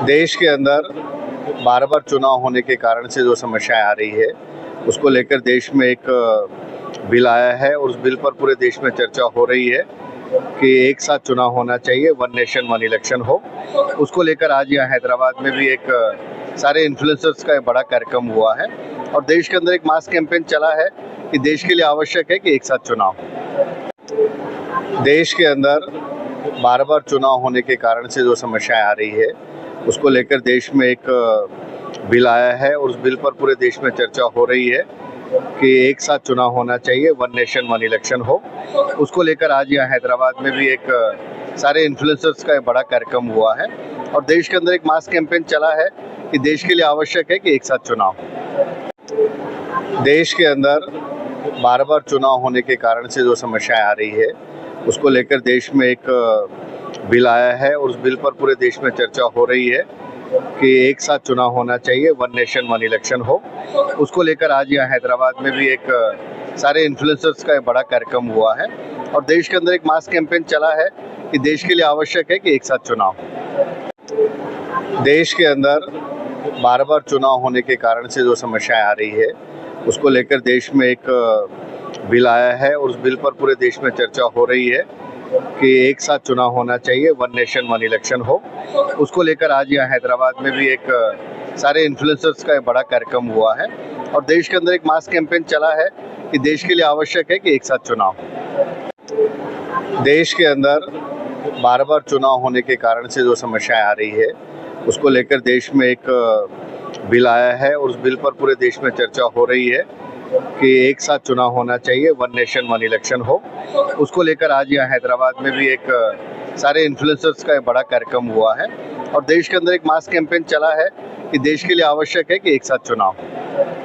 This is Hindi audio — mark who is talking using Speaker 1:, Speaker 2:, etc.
Speaker 1: देश के अंदर बार बार चुनाव होने के कारण से जो समस्याएं आ रही है उसको लेकर देश में एक बिल आया है और उस बिल पर पूरे देश में चर्चा हो रही है कि एक साथ चुनाव होना चाहिए, वन नेशन वन इलेक्शन हो। उसको लेकर आज यहाँ हैदराबाद में भी एक सारे इन्फ्लुएंसर्स का एक बड़ा कार्यक्रम हुआ है और देश के अंदर एक मास कैंपेन चला है कि देश के लिए आवश्यक है कि एक साथ चुनाव हो। देश के अंदर बार बार चुनाव होने के कारण से जो समस्याएं आ रही है उसको लेकर देश में एक बिल आया है और उस बिल पर पूरे देश में चर्चा हो रही है कि एक साथ चुनाव होना चाहिए, वन नेशन वन इलेक्शन हो। उसको लेकर आज यहाँ हैदराबाद में भी एक सारे इन्फ्लुएंसर्स का एक बड़ा कार्यक्रम हुआ है और देश के अंदर एक मास कैंपेन चला है कि देश के लिए आवश्यक है कि एक साथ चुनाव हो। देश के अंदर बार बार चुनाव होने के कारण से जो समस्याएं आ रही है उसको लेकर देश में एक बिल आया है और उस बिल पर पूरे देश में चर्चा हो रही है कि एक साथ चुनाव होना चाहिए, वन नेशन वन इलेक्शन हो। उसको लेकर आज यहाँ हैदराबाद में भी एक सारे इन्फ्लुएंसर्स का एक बड़ा कार्यक्रम हुआ है और देश के अंदर एक मास कैंपेन चला है कि देश के लिए आवश्यक है कि एक साथ चुनाव हो। देश के अंदर बार बार चुनाव होने के कारण से जो समस्याएं आ रही है उसको लेकर देश में एक बिल आया है और उस बिल पर पूरे देश में चर्चा हो रही है कि एक साथ चुनाव होना चाहिए, वन नेशन वन इलेक्शन हो। उसको लेकर आज यहाँ हैदराबाद में भी एक सारे इन्फ्लुएंसर्स का एक बड़ा कार्यक्रम हुआ है और देश के अंदर एक मास कैंपेन चला है कि देश के लिए आवश्यक है कि एक साथ चुनाव हो। देश के अंदर बार बार चुनाव होने के कारण से जो समस्याएं आ रही है उसको लेकर देश में एक बिल आया है और उस बिल पर पूरे देश में चर्चा हो रही है कि एक साथ चुनाव होना चाहिए, वन नेशन वन इलेक्शन हो। उसको लेकर आज यहाँ हैदराबाद में भी एक सारे इन्फ्लुएंसर्स का एक बड़ा कार्यक्रम हुआ है और देश के अंदर एक मास कैंपेन चला है कि देश के लिए आवश्यक है कि एक साथ चुनाव हो।